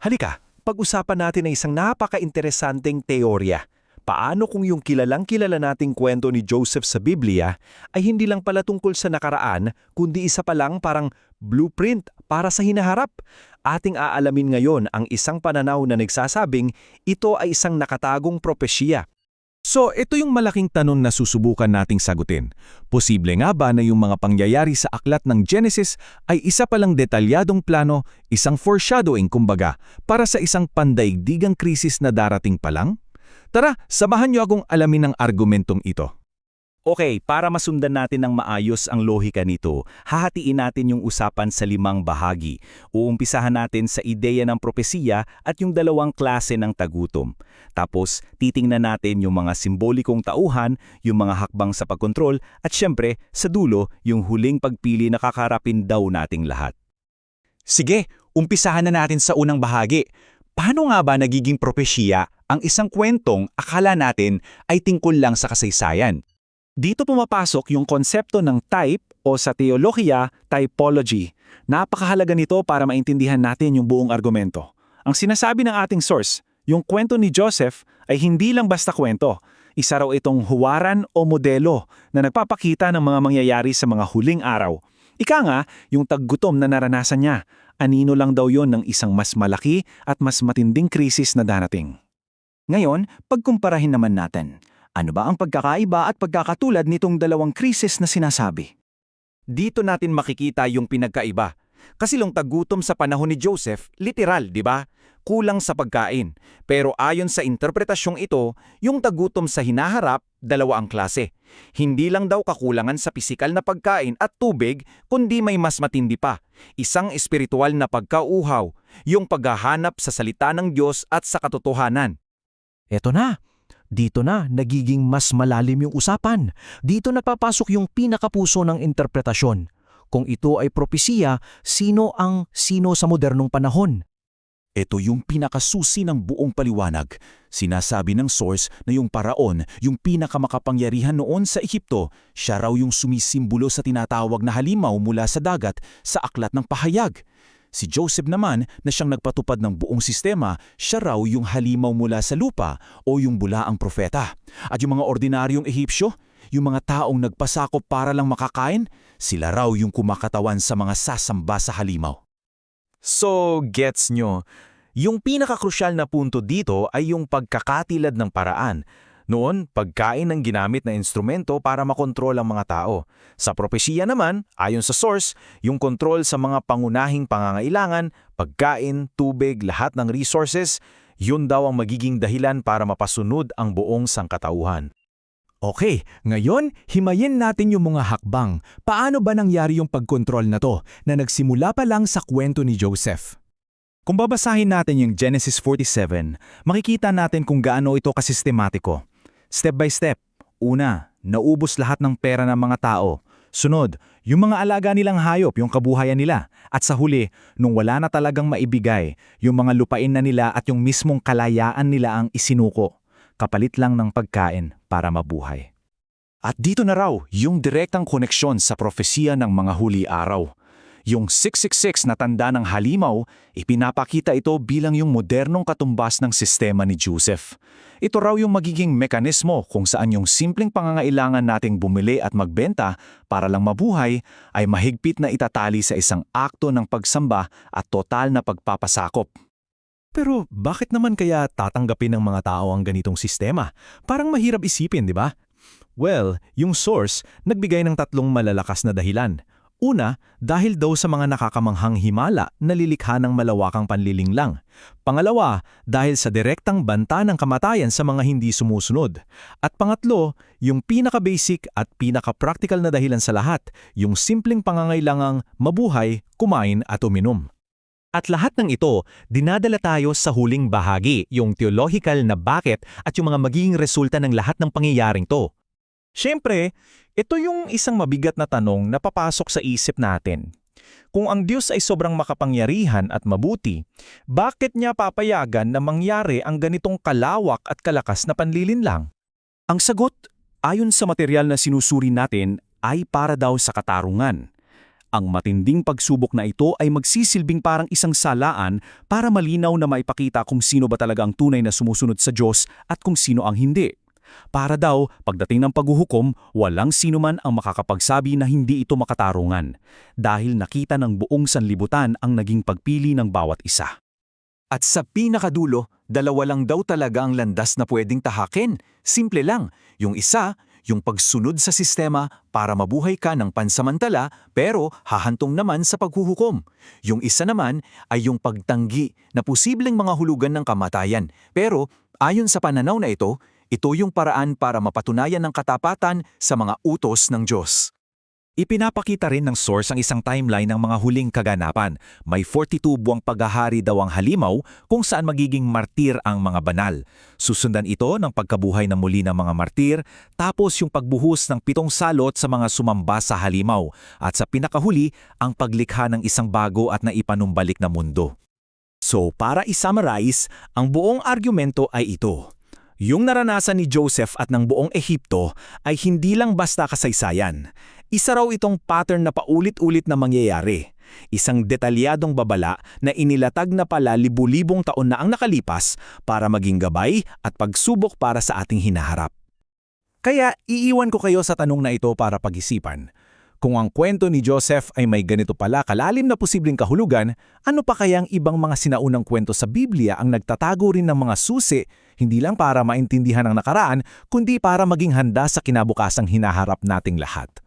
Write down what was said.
Halika, pag-usapan natin ang isang napaka-interesanteng teorya. Paano kung yung kilalang-kilala nating kwento ni Joseph sa Biblia ay hindi lang pala tungkol sa nakaraan, kundi isa pa lang parang blueprint para sa hinaharap? Ating aalamin ngayon ang isang pananaw na nagsasabing ito ay isang nakatagong propesya. So, ito yung malaking tanong na susubukan nating sagutin. Posible nga ba na yung mga pangyayari sa aklat ng Genesis ay isa palang detalyadong plano, isang foreshadowing kumbaga, para sa isang pandaigdigang krisis na darating pa lang? Tara, samahan niyo akong alamin ang argumentong ito. Okay, para masundan natin ng maayos ang lohika nito, hahatiin natin yung usapan sa 5 bahagi. Uumpisahan natin sa ideya ng propesiya at yung 2 klase ng tagutom. Tapos, titingnan natin yung mga simbolikong tauhan, yung mga hakbang sa pagkontrol, at syempre, sa dulo, yung huling pagpili na kakarapin daw nating lahat. Sige, umpisahan na natin sa unang bahagi. Paano nga ba nagiging propesiya ang isang kwentong akala natin ay tungkol lang sa kasaysayan? Dito pumapasok yung konsepto ng type o sa teolohiya, typology. Napakahalaga nito para maintindihan natin yung buong argumento. Ang sinasabi ng ating source, yung kwento ni Joseph ay hindi lang basta kwento. Isa raw itong huwaran o modelo na nagpapakita ng mga mangyayari sa mga huling araw. Ika nga, yung taggutom na naranasan niya, anino lang daw yon ng isang mas malaki at mas matinding krisis na darating. Ngayon, pagkumparahin naman natin. Ano ba ang pagkakaiba at pagkakatulad nitong 2 krisis na sinasabi? Dito natin makikita yung pinagkaiba. Kasi yung tagutom sa panahon ni Joseph, literal, di ba? Kulang sa pagkain. Pero ayon sa interpretasyong ito, yung tagutom sa hinaharap, 2 ang klase. Hindi lang daw kakulangan sa pisikal na pagkain at tubig, kundi may mas matindi pa. Isang espiritual na pagkauhaw, yung paghahanap sa salita ng Diyos at sa katotohanan. Eto na. Dito na nagiging mas malalim yung usapan. Dito napapasok yung pinakapuso ng interpretasyon. Kung ito ay propesiya, sino sa modernong panahon? Ito yung pinakasusi ng buong paliwanag. Sinasabi ng source na yung paraon, yung pinakamakapangyarihan noon sa Ehipto, siya raw yung sumisimbolo sa tinatawag na halimaw mula sa dagat sa aklat ng pahayag. Si Joseph naman na siyang nagpatupad ng buong sistema, siya raw yung halimaw mula sa lupa o yung bulaang propeta. At yung mga ordinaryong Ehipsyo, yung mga taong nagpasakop para lang makakain, sila raw yung kumakatawan sa mga sasamba sa halimaw. So, gets nyo, yung pinakakrusyal na punto dito ay yung pagkakatilad ng paraan. Noon, pagkain ang ginamit na instrumento para makontrol ang mga tao. Sa propesiya naman, ayon sa source, yung kontrol sa mga pangunahing pangangailangan, pagkain, tubig, lahat ng resources, yun daw ang magiging dahilan para mapasunod ang buong sangkatauhan. Okay, ngayon, himayin natin yung mga hakbang. Paano ba nangyari yung pagkontrol na to na nagsimula pa lang sa kwento ni Joseph? Kung babasahin natin yung Genesis 47, makikita natin kung gaano ito kasistematiko. Step by step. Una, naubos lahat ng pera ng mga tao. Sunod, yung mga alaga nilang hayop, yung kabuhayan nila. At sa huli, nung wala na talagang maibigay, yung mga lupain na nila at yung mismong kalayaan nila ang isinuko. Kapalit lang ng pagkain para mabuhay. At dito na raw yung direktang koneksyon sa propesiya ng mga huli araw. Yung 666 na tanda ng halimaw, ipinapakita ito bilang yung modernong katumbas ng sistema ni Joseph. Ito raw yung magiging mekanismo kung saan yung simpleng pangangailangan nating bumili at magbenta para lang mabuhay ay mahigpit na itatali sa isang akto ng pagsamba at total na pagpapasakop. Pero bakit naman kaya tatanggapin ng mga tao ang ganitong sistema? Parang mahirap isipin, di ba? Well, yung source nagbigay ng 3 malalakas na dahilan. Una, dahil daw sa mga nakakamanghang himala na lilikha ng malawakang panlilinglang. Pangalawa, dahil sa direktang banta ng kamatayan sa mga hindi sumusunod. At pangatlo, yung pinaka-basic at pinaka-practical na dahilan sa lahat, yung simpleng pangangailangang mabuhay, kumain at uminom. At lahat ng ito, dinadala tayo sa huling bahagi, yung theological na bakit at yung mga magiging resulta ng lahat ng pangyayaring to. Siyempre, ito yung isang mabigat na tanong na papasok sa isip natin. Kung ang Diyos ay sobrang makapangyarihan at mabuti, bakit niya papayagan na mangyari ang ganitong kalawak at kalakas na panlilinlang? Ang sagot, ayon sa material na sinusuri natin, ay para daw sa katarungan. Ang matinding pagsubok na ito ay magsisilbing parang isang salaan para malinaw na maipakita kung sino ba talaga ang tunay na sumusunod sa Diyos at kung sino ang hindi. Para daw, pagdating ng paghuhukom, walang sino man ang makakapagsabi na hindi ito makatarungan dahil nakita ng buong sanlibutan ang naging pagpili ng bawat isa. At sa pinakadulo, dalawa lang daw talaga ang landas na pwedeng tahakin. Simple lang, yung isa, yung pagsunod sa sistema para mabuhay ka ng pansamantala pero hahantong naman sa paghuhukom. Yung isa naman ay yung pagtanggi na posibleng mga hulugan ng kamatayan. Pero ayon sa pananaw na ito yung paraan para mapatunayan ng katapatan sa mga utos ng Diyos. Ipinapakita rin ng source ang isang timeline ng mga huling kaganapan. May 42 buwang paghahari daw ang halimaw kung saan magiging martir ang mga banal. Susundan ito ng pagkabuhay na muli ng mga martir, tapos yung pagbuhos ng 7 salot sa mga sumamba sa halimaw, at sa pinakahuli, ang paglikha ng isang bago at naipanumbalik na mundo. So para i-summarize, ang buong argumento ay ito. Yung naranasan ni Joseph at ng buong Ehipto ay hindi lang basta kasaysayan. Isa raw itong pattern na paulit-ulit na mangyayari. Isang detalyadong babala na inilatag na pala libu-libong taon na ang nakalipas para maging gabay at pagsubok para sa ating hinaharap. Kaya iiwan ko kayo sa tanong na ito para pag-isipan. Kung ang kwento ni Joseph ay may ganito pala kalalim na posibleng kahulugan, ano pa kayang ibang mga sinaunang kwento sa Biblia ang nagtatago rin ng mga susi, hindi lang para maintindihan ang nakaraan, kundi para maging handa sa kinabukasang hinaharap nating lahat?